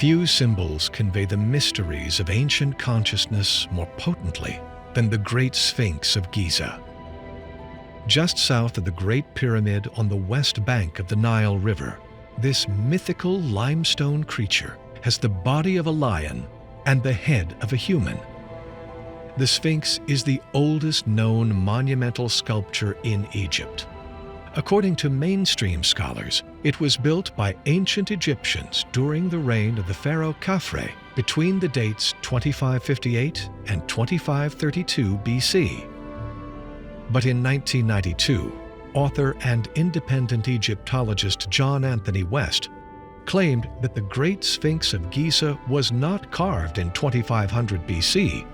Few symbols convey the mysteries of ancient consciousness more potently than the Great Sphinx of Giza. Just south of the Great Pyramid on the west bank of the Nile River, this mythical limestone creature has the body of a lion and the head of a human. The Sphinx is the oldest known monumental sculpture in Egypt. According to mainstream scholars, it was built by ancient Egyptians during the reign of the Pharaoh Khafre between the dates 2558 and 2532 BC. But in 1992, author and independent Egyptologist John Anthony West claimed that the Great Sphinx of Giza was not carved in 2500 BC,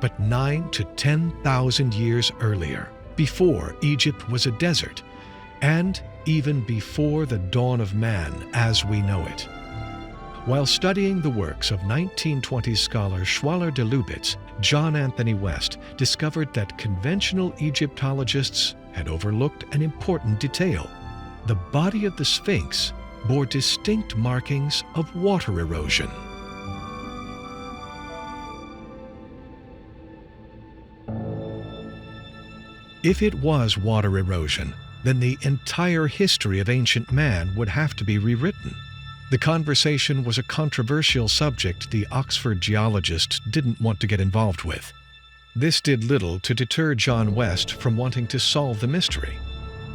but 9,000 to 10,000 years earlier, before Egypt was a desert, and even before the dawn of man as we know it. While studying the works of 1920s scholar Schwaller de Lubitz, John Anthony West discovered that conventional Egyptologists had overlooked an important detail. The body of the Sphinx bore distinct markings of water erosion. If it was water erosion, then the entire history of ancient man would have to be rewritten. The conversation was a controversial subject the Oxford geologists didn't want to get involved with. This did little to deter John West from wanting to solve the mystery.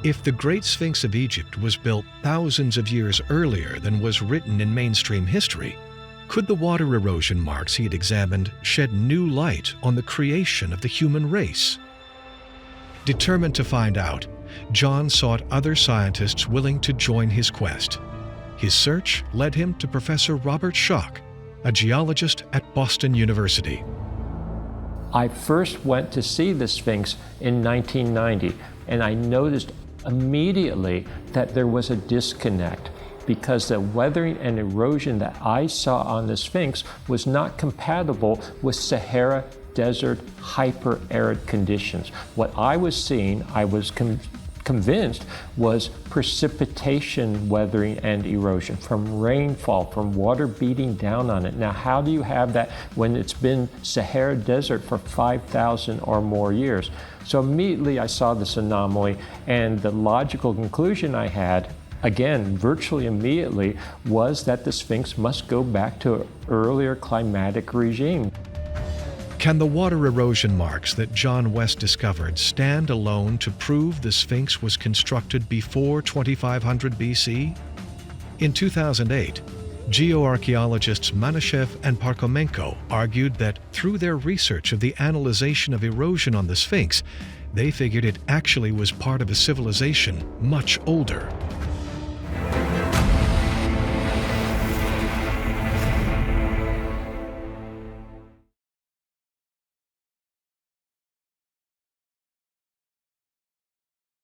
If the Great Sphinx of Egypt was built thousands of years earlier than was written in mainstream history, could the water erosion marks he had examined shed new light on the creation of the human race? Determined to find out, John sought other scientists willing to join his quest. His search led him to Professor Robert Schoch, a geologist at Boston University. I first went to see the Sphinx in 1990, and I noticed immediately that there was a disconnect because the weathering and erosion that I saw on the Sphinx was not compatible with Sahara desert hyper-arid conditions. What I was seeing, I was convinced, was precipitation, weathering, and erosion from rainfall, from water beating down on it. Now, how do you have that when it's been Sahara desert for 5,000 or more years? So immediately I saw this anomaly, and the logical conclusion I had, again, virtually immediately, was that the Sphinx must go back to an earlier climatic regime. Can the water erosion marks that John West discovered stand alone to prove the Sphinx was constructed before 2500 BC? In 2008, geoarcheologists Manichev and Parkhomenko argued that through their research of the analyzation of erosion on the Sphinx, they figured it actually was part of a civilization much older.